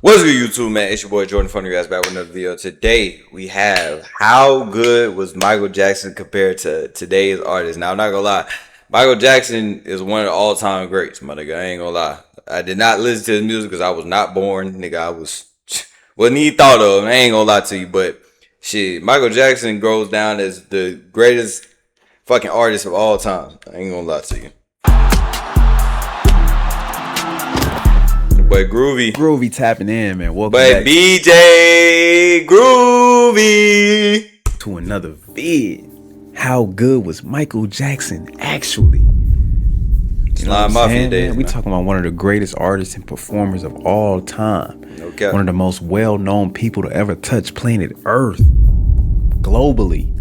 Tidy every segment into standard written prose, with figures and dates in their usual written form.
What's good, YouTube, man? It's your boy Jordan from you guys back with another video. Today we have how good was Michael Jackson compared to today's artists. Now I'm not gonna lie, Michael Jackson is one of the all-time greats, my nigga. I ain't gonna lie. I did not listen to his music because I was not born, nigga. I wasn't even thought of. I ain't gonna lie to you, but shit, Michael Jackson goes down as the greatest fucking artist of all time. I ain't gonna lie to you. But Groovy tapping in, man. Welcome back. BJ Groovy to another vid. How good was Michael Jackson actually? You know what I'm saying, man? We talking about one of the greatest artists and performers of all time. Okay. One of the most well-known people to ever touch planet Earth globally.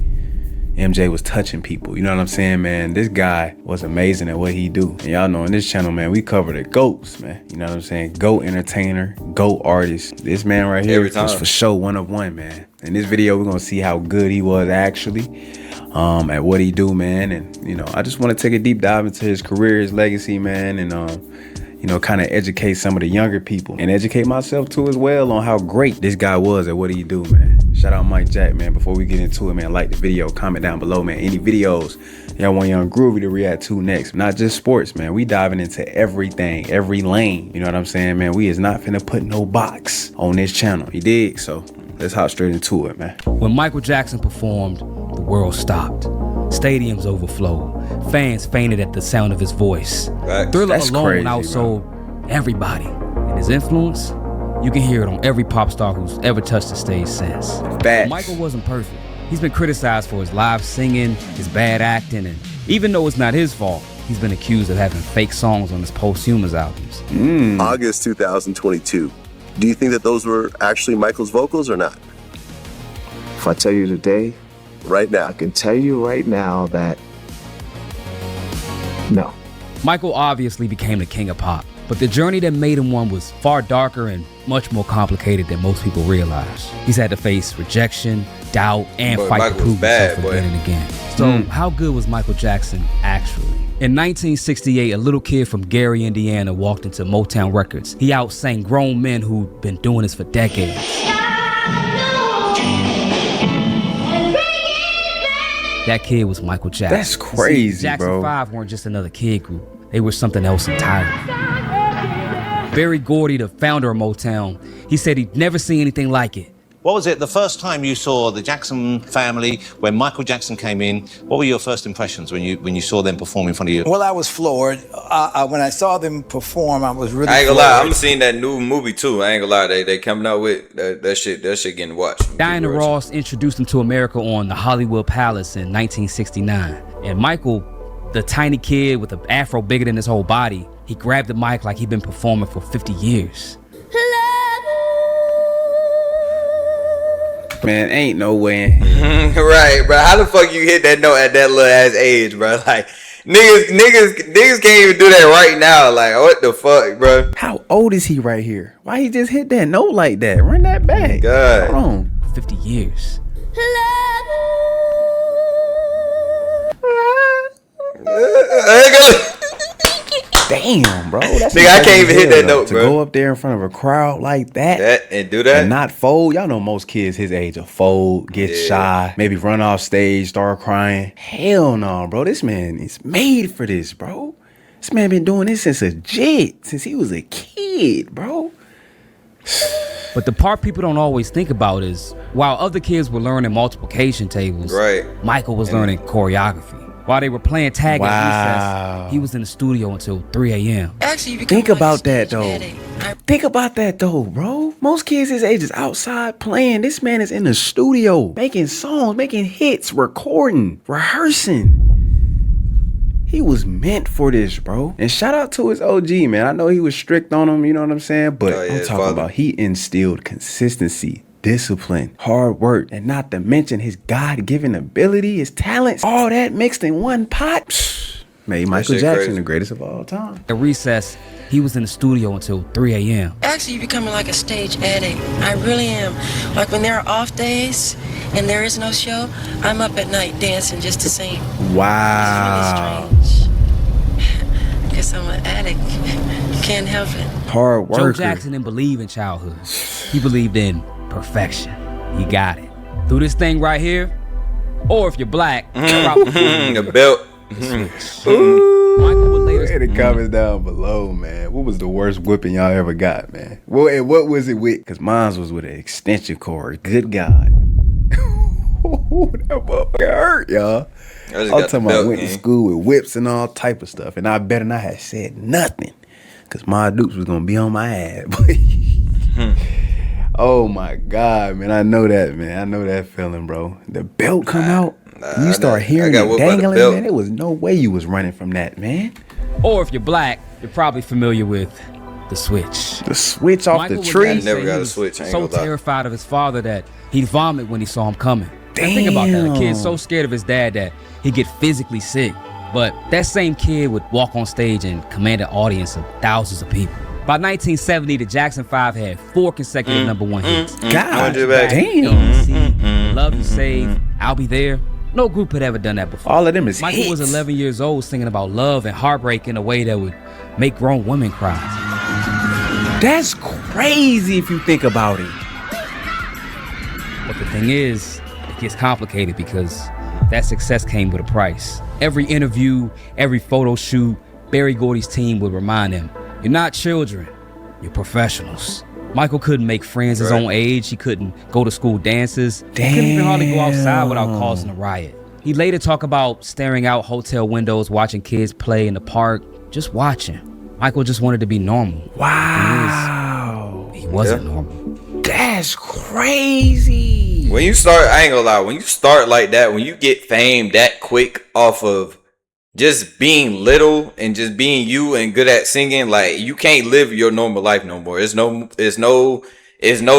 MJ was touching people, you know what I'm saying, man? This guy was amazing at what he do. And y'all know in this channel, man, we cover the GOATs, man. You know what I'm saying? GOAT entertainer, GOAT artist. This man right here was for sure one of one, man. In this video, we're gonna see how good he was actually at what he do, man. And, you know, I just want to take a deep dive into his career, his legacy, man, and you know, kind of educate some of the younger people and educate myself too as well on how great this guy was at what he do, man. Shout out Mike Jack, man. Before we get into it, man, like the video, comment down below, man. Any videos y'all want Young Groovy to react to next. Not just sports, man. We diving into everything, every lane. You know what I'm saying, man? We is not finna put no box on this channel. You dig? So let's hop straight into it, man. When Michael Jackson performed, the world stopped. Stadiums overflowed. Fans fainted at the sound of his voice. Thriller That's alone crazy, outsold everybody. And his influence, you can hear it on every pop star who's ever touched the stage since. Facts. Michael wasn't perfect. He's been criticized for his live singing, his bad acting, and even though it's not his fault, he's been accused of having fake songs on his posthumous albums. August 2022. Do you think that those were actually Michael's vocals or not? If I tell you today, Right now. I can tell you right now that no. Michael obviously became the king of pop, but the journey that made him one was far darker and much more complicated than most people realize. He's had to face rejection, doubt, and fight to prove himself again and again. So how good was Michael Jackson actually? In 1968, a little kid from Gary, Indiana walked into Motown Records. He outsang grown men who'd been doing this for decades. That kid was Michael Jackson. That's crazy, See, Jackson bro. 5 weren't just another kid group. They were something else entirely. Berry Gordy, the founder of Motown, he said he'd never seen anything like it. What was it the first time you saw the Jackson family when Michael Jackson came in? What were your first impressions when you saw them perform in front of you? Well, I was floored. When I saw them perform, I was really I ain't gonna floored. lie, I'm seeing that new movie too. I ain't gonna lie, they coming out with that shit getting watched. Diana Ross introduced him to America on the Hollywood Palace in 1969. And Michael, the tiny kid with an afro bigger than his whole body, he grabbed the mic like he'd been performing for 50 years. Man, ain't no way. Right, bro. How the fuck you hit that note at that little ass age, bro? Like niggas can't even do that right now. Like, what the fuck, bro? How old is he right here? Why he just hit that note like that? Run that back. God. Hold on. 50 years. Damn, bro. That's Nigga, I can't even hit that note, to bro. go up there in front of a crowd like that And do that? and not fold. Y'all know most kids his age will fold, get shy, maybe run off stage, start crying. Hell no, bro. This man is made for this, bro. This man been doing this since he was a kid, bro. But the part people don't always think about is, while other kids were learning multiplication tables, Right. Michael was learning choreography. While they were playing tag at recess, he was in the studio until 3 a.m. Think about that, though. Think about that, though, bro. Most kids his age is outside playing. This man is in the studio, making songs, making hits, recording, rehearsing. He was meant for this, bro. And shout out to his OG, man. I know he was strict on him, you know what I'm saying? But I'm talking about he instilled consistency, discipline, hard work, and not to mention his God-given ability, his talents, all that mixed in one pot. Made Michael Jackson the greatest of all time. At recess, he was in the studio until 3 a.m. Actually, you're becoming like a stage addict. I really am. Like when there are off days and there is no show, I'm up at night dancing just to sing. Wow. It's really strange. guess I'm an addict. Can't help it. Hard worker. Joe Jackson didn't believe in childhood. He believed in perfection. He got it. Through this thing right here, or if you're black, probably the belt. Michael would later In the comments down below, man. What was the worst whipping y'all ever got, man? Well, and what was it with? Because mine was with an extension cord. Good God. That motherfucker hurt, y'all. I'm talking about I went to school with whips and all type of stuff. And I better not have said nothing. Because my dukes was going to be on my ass. Oh, my God, man. I know that, man. I know that feeling, bro. The belt come out. You start hearing it dangling, man. There was no way you was running from that, man. Or if you're black, you're probably familiar with the switch. The switch off Michael the tree? I never got a switch. I ain't so terrified of his father that he'd vomit when he saw him coming. Now, think about that. A kid so scared of his dad that he'd get physically sick. But that same kid would walk on stage and command an audience of thousands of people. By 1970, the Jackson 5 had 4 consecutive #1 hits. God damn. Love You Save, I'll Be There. No group had ever done that before. All of them is Michael hits. was 11 years old singing about love and heartbreak in a way that would make grown women cry. That's crazy if you think about it. But the thing is, it gets complicated because that success came with a price. Every interview, every photo shoot, Berry Gordy's team would remind him, you're not children, you're professionals. Michael couldn't make friends his own age. He couldn't go to school dances. He couldn't even hardly go outside without causing a riot. He later talked about staring out hotel windows, watching kids play in the park, just watching. Michael just wanted to be normal. Wow. He wasn't normal. That's crazy. When you start, I ain't gonna lie, when you start like that, when you get fame that quick off of just being little and just being you and good at singing, like you can't live your normal life no more. It's no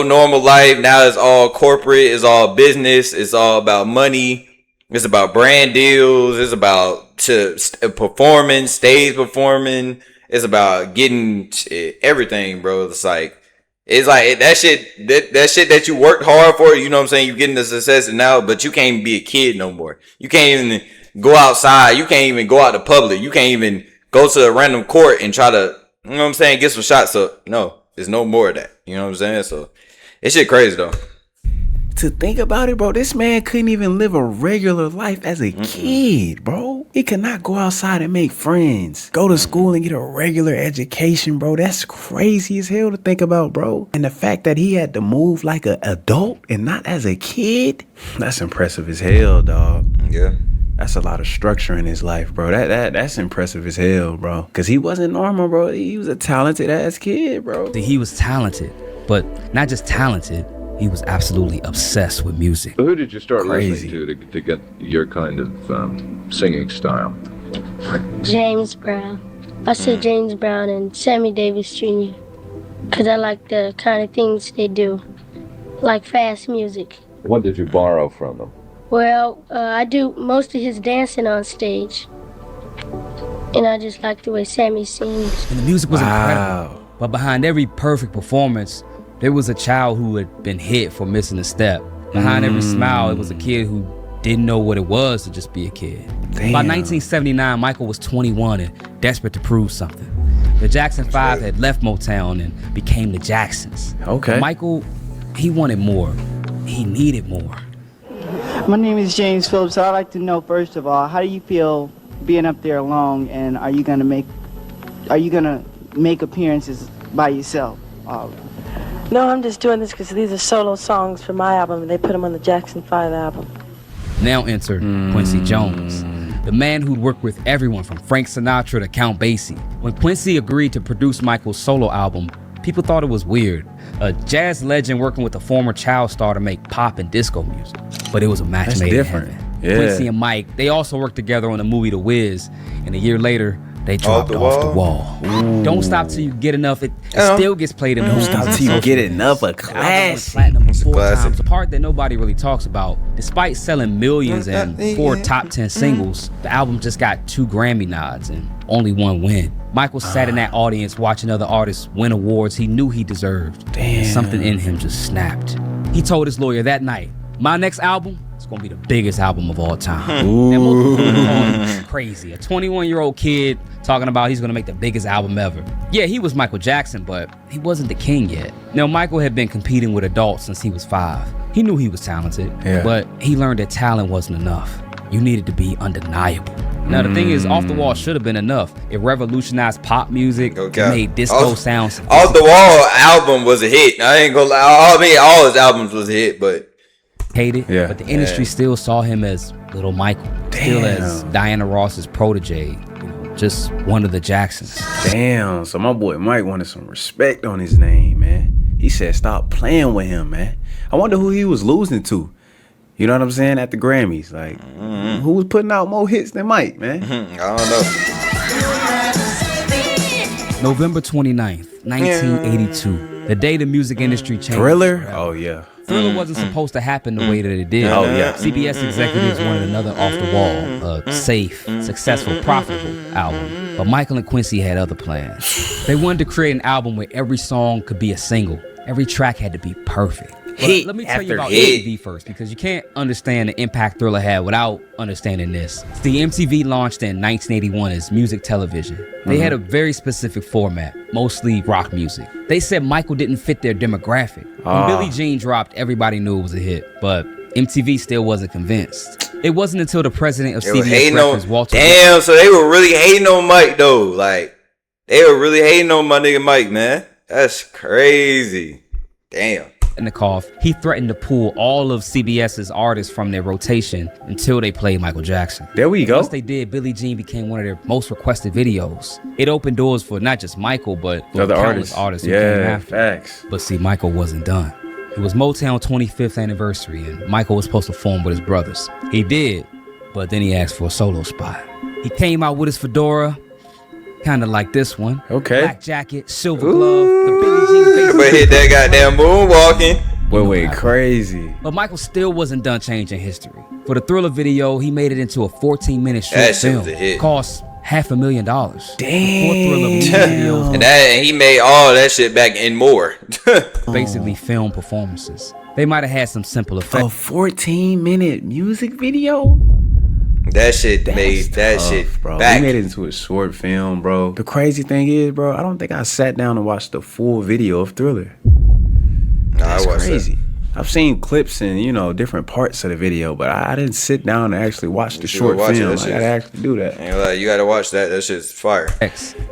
normal life. Now it's all corporate, it's all business, it's all about money, it's about brand deals, it's about performing, stage performing, it's about getting everything, bro. It's like that shit that you worked hard for, you know what I'm saying? You're getting the success now, but you can't be a kid no more. You can't even go outside. You can't even go out to public. You can't even go to a random court and try to, you know what I'm saying, get some shots up. No, there's no more of that. You know what I'm saying? So, it's shit crazy though. To think about it, bro, this man couldn't even live a regular life as a kid, bro. He could not go outside and make friends, go to school and get a regular education, bro. That's crazy as hell to think about, bro. And the fact that he had to move like an adult and not as a kid, that's impressive as hell, dog. Yeah. That's a lot of structure in his life, bro. That's impressive as hell, bro. Because he wasn't normal, bro. He was a talented ass kid, bro. He was talented, but not just talented. He was absolutely obsessed with music. Who did you start Crazy. listening to get your kind of singing style? James Brown. I said James Brown and Sammy Davis Jr. because I like the kind of things they do, like fast music. What did you borrow from them? Well, I do most of his dancing on stage, and I just like the way Sammy sings. And the music was incredible, but behind every perfect performance, there was a child who had been hit for missing a step. Behind every smile, it was a kid who didn't know what it was to just be a kid. Damn. By 1979, Michael was 21 and desperate to prove something. The Jackson 5 had left Motown and became the Jacksons. Okay. But Michael, he wanted more. He needed more. My name is James Phillips. I'd like to know, first of all, how do you feel being up there alone, and are you gonna make appearances by yourself? No, I'm just doing this because these are solo songs for my album, and they put them on the Jackson 5 album. Now enter Quincy Jones, the man who'd worked with everyone from Frank Sinatra to Count Basie. When Quincy agreed to produce Michael's solo album, people thought it was weird. A jazz legend working with a former child star to make pop and disco music. But it was a match That's made different. in heaven. Yeah. Quincy and Mike, they also worked together on the movie The Wiz, and a year later, they dropped Off the Wall. Don't Stop Till You Get Enough. It still gets played in movies. Don't Stop Till You Get Enough, a The album went classic. platinum 4 classic. times. The part that nobody really talks about, despite selling millions and 4 top 10 singles, the album just got 2 Grammy nods and only 1 win. Michael sat in that audience watching other artists win awards he knew he deserved. Damn. Something in him just snapped. He told his lawyer that night, my next album it's gonna be the biggest album of all time. And most people would call it crazy. A 21-year-old kid talking about he's gonna make the biggest album ever. Yeah, he was Michael Jackson, but he wasn't the king yet. Now, Michael had been competing with adults since he was 5. He knew he was talented, but he learned that talent wasn't enough. You needed to be undeniable. Now, the thing is, Off the Wall should have been enough. It revolutionized pop music, it made disco sounds. Off the Wall album was a hit. I ain't gonna lie. I mean, all his albums was a hit, but hated. Yeah. But the industry still saw him as Little Michael, still as Diana Ross's protege, just one of the Jacksons. Damn. So my boy Mike wanted some respect on his name, man. He said, "Stop playing with him, man." I wonder who he was losing to. You know what I'm saying? At the Grammys, like, who was putting out more hits than Mike, man? I don't know. November 29th, 1982, the day the music industry changed. Thriller? Oh, yeah. Thriller wasn't supposed to happen the way that it did. Oh, yeah. CBS executives wanted another Off the Wall, a safe, successful, profitable album. But Michael and Quincy had other plans. They wanted to create an album where every song could be a single. Every track had to be perfect. But let me tell you about MTV first, because you can't understand the impact Thriller had without understanding this. The MTV launched in 1981 as music television. They had a very specific format, mostly rock music. They said Michael didn't fit their demographic. When Billie Jean dropped, everybody knew it was a hit, but MTV still wasn't convinced. It wasn't until the president of CBS Records, Walter... Damn, so they were really hating on Mike, though. Like, they were really hating on my nigga Mike, man. That's crazy. Damn. In the cough, he threatened to pull all of CBS's artists from their rotation until they played Michael Jackson. There we go. Once they did, Billie Jean became one of their most requested videos. It opened doors for not just Michael, but for other countless artists who came after. Facts. But see, Michael wasn't done. It was Motown's 25th anniversary, and Michael was supposed to perform with his brothers. He did, but then he asked for a solo spot. He came out with his fedora, kind of like this one. Okay. Black jacket, silver glove, the Billie Jean face. But hit that goddamn moonwalking. Wait, crazy. But Michael still wasn't done changing history. For the Thriller video, he made it into a 14-minute short film. Was a hit. Cost $500,000. Damn. And he made all that shit back and more. Basically film performances. They might have had some simple effects. A 14-minute music video? That shit made that shit bro. back. We made it into a short film, bro. The crazy thing is, bro, I don't think I sat down and watched the full video of Thriller. That's crazy. I've seen clips and, different parts of the video, but I didn't sit down and actually watch the short film. I gotta actually do that. You gotta watch that. That shit's fire.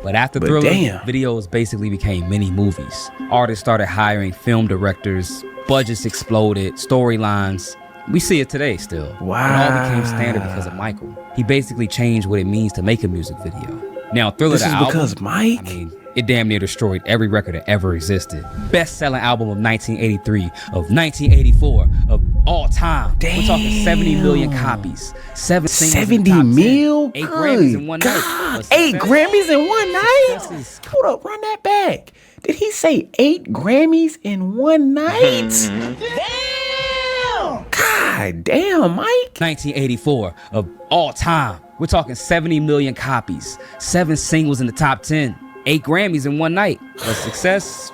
But after Thriller, videos basically became mini movies. Artists started hiring film directors, budgets exploded, storylines. We see it today still. Wow. It all became standard because of Michael. He basically changed what it means to make a music video. Now, Thriller, the album, because Mike? I mean, it damn near destroyed every record that ever existed. Best-selling album of 1983, of 1984, of all time. Damn. We're talking 70 million copies. 70 mil? 8 Grammys in one night. 8 Grammys in one night? Hold up, run that back. Did he say 8 Grammys in one night? Damn! God damn, Mike. 1984, of all time. We're talking 70 million copies. 7 singles in the top 10. 8 Grammys in one night. But success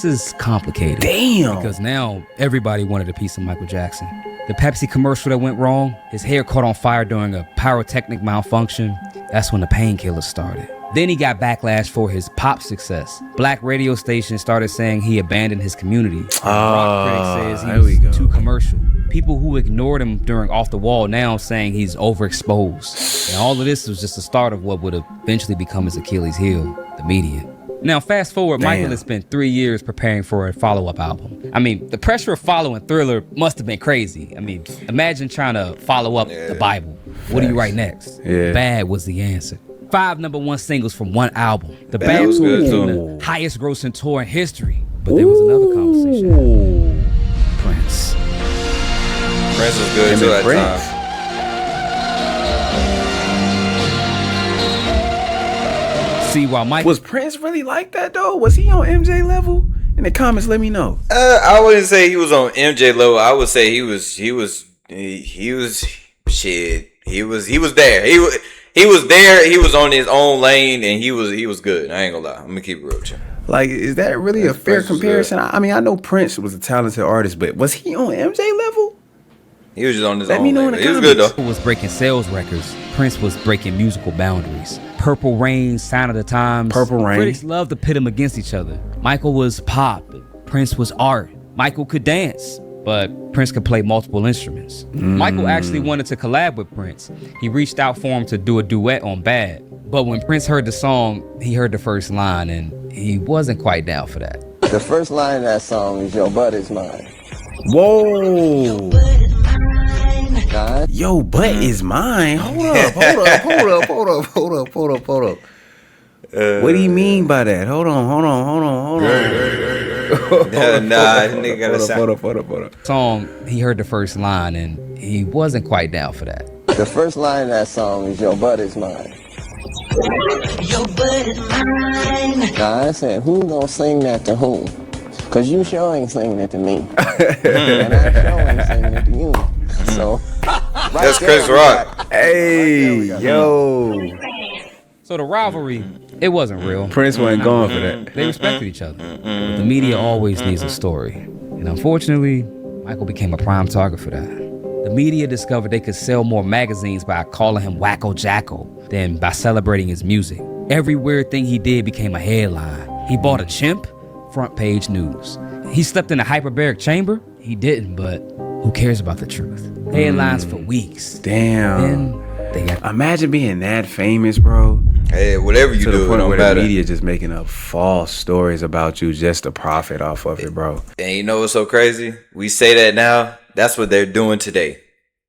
is complicated. Damn. Because now everybody wanted a piece of Michael Jackson. The Pepsi commercial that went wrong, his hair caught on fire during a pyrotechnic malfunction. That's when the painkillers started. Then he got backlash for his pop success. Black radio stations started saying he abandoned his community. Rock critics says he was too commercial. People who ignored him during Off the Wall now saying he's overexposed. And all of this was just the start of what would eventually become his Achilles heel, the media. Now, fast forward, Michael has spent 3 years preparing for a follow-up album. I mean, the pressure of following Thriller must have been crazy. I mean, imagine trying to follow up the Bible. What do you write next? Bad was the answer. 5 #1 singles from one album. The Bad was the highest grossing tour in history. But there was another conversation. Prince. Prince was good too at time. See, while Mike was Prince really like that though? Was he on MJ level? In the comments, let me know. I wouldn't say he was on MJ level. I would say he was shit. He was there. He was there. He was on his own lane, and he was good. I ain't gonna lie. I'm gonna keep it real with you. Like, is that really a fair comparison? I mean, I know Prince was a talented artist, but was he on MJ level? He was just on his Let own. me know in the He was good though. Michael was breaking sales records. Prince was breaking musical boundaries. Purple Rain, Sign of the Times. Purple Rain. Critics loved to pit them against each other. Michael was pop. Prince was art. Michael could dance, but Prince could play multiple instruments. Michael actually wanted to collab with Prince. He reached out for him to do a duet on Bad. But when Prince heard the song, he heard the first line and he wasn't quite down for that. The first line of that song is "Your butt is mine." Whoa. God. Yo, butt is mine. Hold up. What do you mean by that? Hold on. Nah, nigga gotta sound. Hold up. Song, he heard the first line and he wasn't quite down for that. The first line of that song is "Your butt is mine." Your butt is mine. Now I said, who gonna sing that to whom? Cause you sure ain't singing it to me. And I sure ain't singing it to you. So that's Chris Rock. Hey, yo. So the rivalry, it wasn't real. Prince wasn't going for that. They respected each other. But the media always needs a story. And unfortunately, Michael became a prime target for that. The media discovered they could sell more magazines by calling him Wacko Jacko than by celebrating his music. Every weird thing he did became a headline. He bought a chimp, front page news. He slept in a hyperbaric chamber? He didn't, but who cares about the truth? Headlines for weeks. Damn. Then they got... Imagine being that famous, bro. Hey, whatever you to do, the point it don't where matter. the media just making up false stories about you just to profit off of it, bro. And you know what's so crazy? We say that now. That's what they're doing today.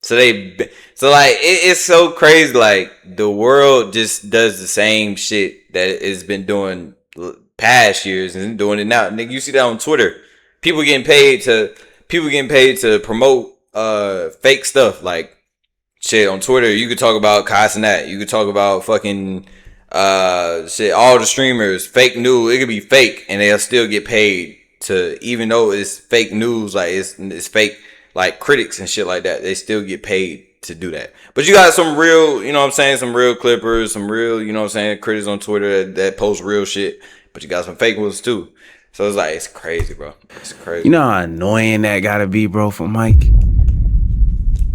So it's so crazy. Like the world just does the same shit that it's been doing past years and doing it now. Nigga, you see that on Twitter. People getting paid to promote fake stuff. Like shit on Twitter. You could talk about Kai Cenat. You could talk about fucking shit. All the streamers, fake news. It could be fake, and they'll still get paid to, even though it's fake news. Like it's fake. Like critics and shit like that, they still get paid to do that. But you got some real, you know what I'm saying, some real clippers, some real, you know what I'm saying, critics on Twitter that post real shit. But you got some fake ones too. So it's like, it's crazy, bro. It's crazy. You know how annoying that gotta be, bro, for Mike?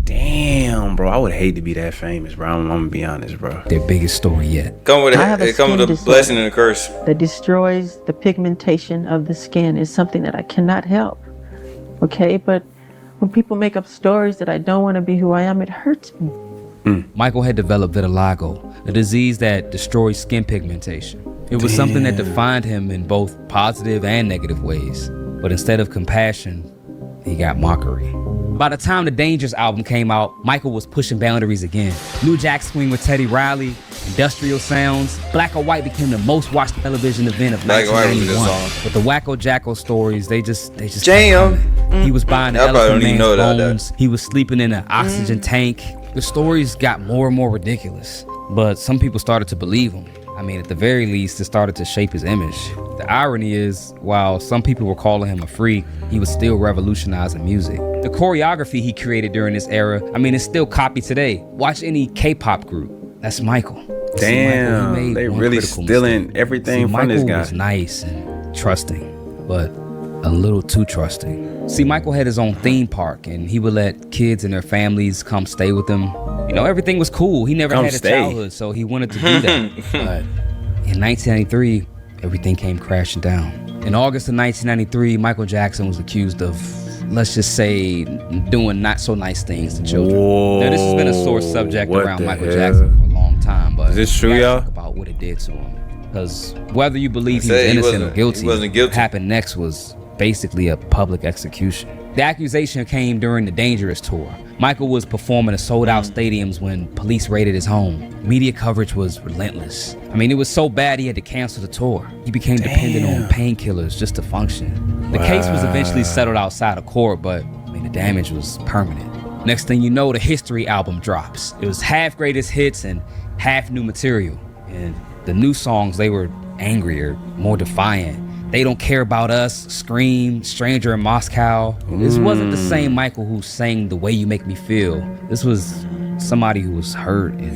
Damn, bro. I would hate to be that famous, bro. I'm gonna be honest, bro. Their biggest story yet. It comes with a blessing and a curse. That destroys the pigmentation of the skin is something that I cannot help. Okay, but when people make up stories that I don't want to be who I am, it hurts me. Michael had developed vitiligo, a disease that destroys skin pigmentation. It was something that defined him in both positive and negative ways. But instead of compassion, he got mockery. By the time the Dangerous album came out, Michael was pushing boundaries again. New Jack Swing with Teddy Riley, Industrial Sounds, Black or White became the most watched television event of 1991. But the Wacko Jacko stories, they just jam. He was buying the elephant man's bones. He was sleeping in an oxygen tank. The stories got more and more ridiculous, but some people started to believe him. I mean, at the very least, it started to shape his image. The irony is, while some people were calling him a freak, he was still revolutionizing music. The choreography he created during this era, I mean, it's still copied today. Watch any K-pop group. That's Michael. Damn, Michael, they really stealing everything from this guy. Michael was nice and trusting, but a little too trusting. See, Michael had his own theme park, and he would let kids and their families come stay with him. You know, everything was cool. He never had a childhood, so he wanted to do that. But in 1993, everything came crashing down. In August of 1993, Michael Jackson was accused of, let's just say, doing not so nice things to children. Whoa, now, this has been a sore subject around Michael Jackson for a long time, but is this true, y'all? Talk about what it did to him. Because whether you believe he was innocent or guilty, what happened next was basically a public execution. The accusation came during the Dangerous tour. Michael was performing at sold-out stadiums when police raided his home. Media coverage was relentless. I mean, it was so bad he had to cancel the tour. He became dependent on painkillers just to function. The case was eventually settled outside of court, but I mean, the damage was permanent. Next thing you know, the History album drops. It was half greatest hits and half new material. And the new songs, they were angrier, more defiant. They Don't Care About Us, Scream, Stranger in Moscow. This wasn't the same Michael who sang The Way You Make Me Feel. This was somebody who was hurt and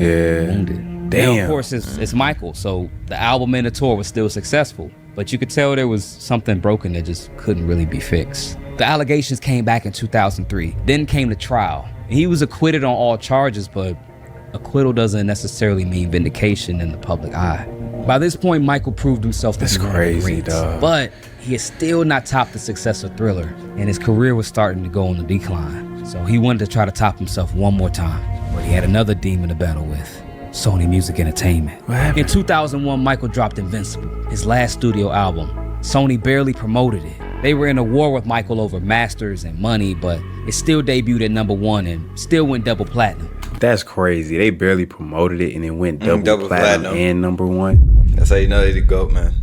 wounded. Damn. And of course, it's Michael, so the album and the tour was still successful. But you could tell there was something broken that just couldn't really be fixed. The allegations came back in 2003. Then came the trial. He was acquitted on all charges, but acquittal doesn't necessarily mean vindication in the public eye. By this point, Michael proved himself to be crazy, dog. But he had still not topped the success of Thriller, and his career was starting to go on the decline. So he wanted to try to top himself one more time, but he had another demon to battle with: Sony Music Entertainment. In 2001, Michael dropped Invincible, his last studio album. Sony barely promoted it. They were in a war with Michael over masters and money, but it still debuted at #1 and still went double platinum. That's crazy. They barely promoted it and it went double platinum and #1. That's how you know they the GOAT, man.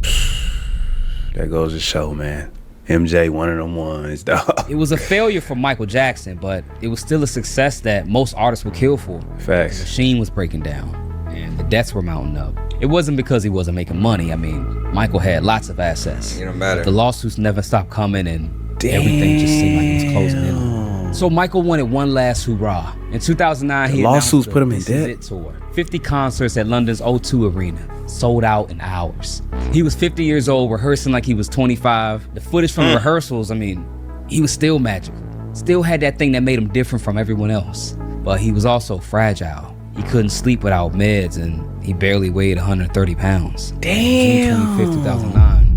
That goes to show, man. MJ, one of them ones, dog. It was a failure for Michael Jackson, but it was still a success that most artists would kill for. Facts. The machine was breaking down and the debts were mounting up. It wasn't because he wasn't making money. I mean, Michael had lots of assets. It don't matter. But the lawsuits never stopped coming and everything just seemed like it was closing in on him. So Michael wanted one last hurrah. In 2009, he lawsuits announced put him in This Is debt? It tour. 50 concerts at London's O2 Arena, sold out in hours. He was 50 years old, rehearsing like he was 25. The footage from rehearsals, I mean, he was still magical. Still had that thing that made him different from everyone else. But he was also fragile. He couldn't sleep without meds, and he barely weighed 130 pounds. Damn. June 25th, 2009.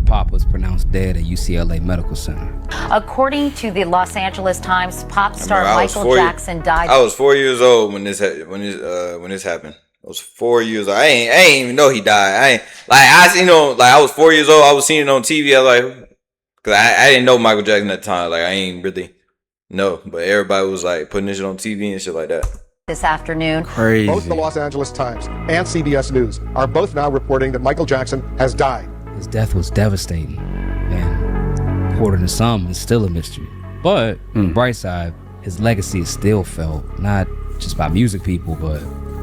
Pop was pronounced dead at UCLA Medical Center. According to the Los Angeles Times, pop star Michael Jackson died. I was 4 years old when this happened. I was 4 years old. I ain't even know he died. I was 4 years old. I was seeing it on TV. I was like, cause I didn't know Michael Jackson at the time. Like I ain't really know, but everybody was like putting this shit on TV and shit like that. This afternoon. Crazy. Both the Los Angeles Times and CBS News are both now reporting that Michael Jackson has died. His death was devastating, and according to some, it's still a mystery. But on the bright side, his legacy is still felt, not just by music people, but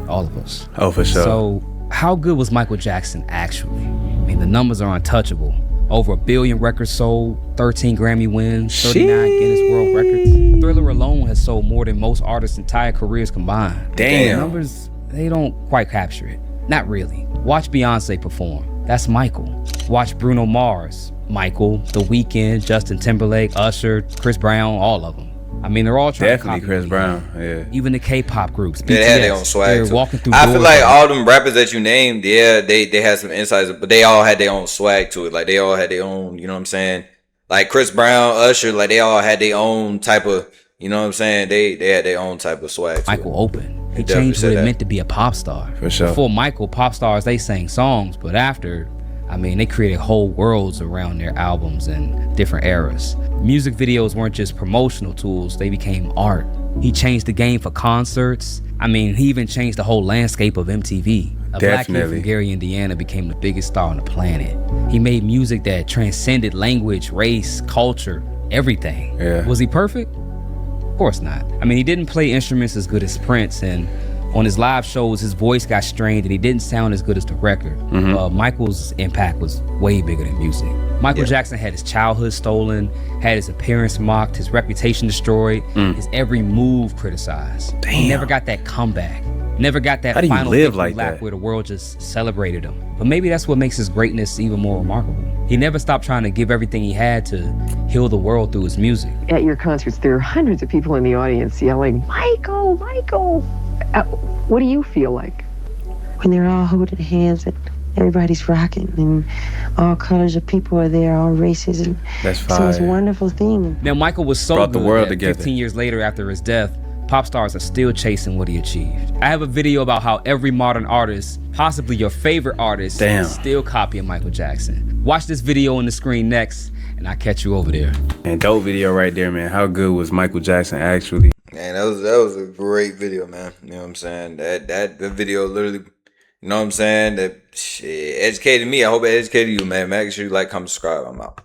all of us. Oh, for sure. So, how good was Michael Jackson actually? I mean, the numbers are untouchable. Over 1 billion records sold, 13 Grammy wins, 39 Guinness World Records. Thriller alone has sold more than most artists' entire careers combined. Damn. The numbers, they don't quite capture it. Not really. Watch Beyonce perform. That's Michael. Watch Bruno Mars, Michael, The Weeknd, Justin Timberlake, Usher, Chris Brown, all of them. I mean, they're all trying Definitely to copy Chris Brown, yeah. Even the K-pop groups, BTS, They had their own swag. they're Too. walking through I doors feel like with- all them rappers that you named, yeah, they had some insights, but they all had their own swag to it. Like they all had their own, you know what I'm saying? Like Chris Brown, Usher, like they all had their own type of, you know what I'm saying? They had their own type of swag. Michael opened. He definitely changed said what it that. meant to be a pop star. For sure. Before Michael, pop stars, they sang songs, but after, I mean, they created whole worlds around their albums and different eras. Music videos weren't just promotional tools, they became art. He changed the game for concerts. I mean, he even changed the whole landscape of MTV. A black kid Definitely. from Gary, Indiana became the biggest star on the planet. He made music that transcended language, race, culture, everything. Yeah. Was he perfect? Of course not. I mean, he didn't play instruments as good as Prince, and on his live shows, his voice got strained and he didn't sound as good as the record. Michael's impact was way bigger than music. Michael Jackson had his childhood stolen, had his appearance mocked, his reputation destroyed, his every move criticized. He never got that comeback. Never got that How do you final live victory like lap that? where the world just celebrated him. But maybe that's what makes his greatness even more remarkable. He never stopped trying to give everything he had to heal the world through his music. At your concerts, there are hundreds of people in the audience yelling, Michael, Michael. What do you feel like? When they're all holding hands and everybody's rocking and all colors of people are there, all races. And That's so it's a fire. wonderful thing. Now, Michael was so Brought the good world that together. 15 years later after his death, pop stars are still chasing what he achieved. I have a video about how every modern artist, possibly your favorite artist, Damn. is still copying Michael Jackson. Watch this video on the screen next, and I'll catch you over there. And dope video right there, man. How good was Michael Jackson actually? Man, that was a great video, man. You know what I'm saying? That video literally, you know what I'm saying? That shit educated me. I hope it educated you, man. Make sure you like, comment, subscribe. I'm out.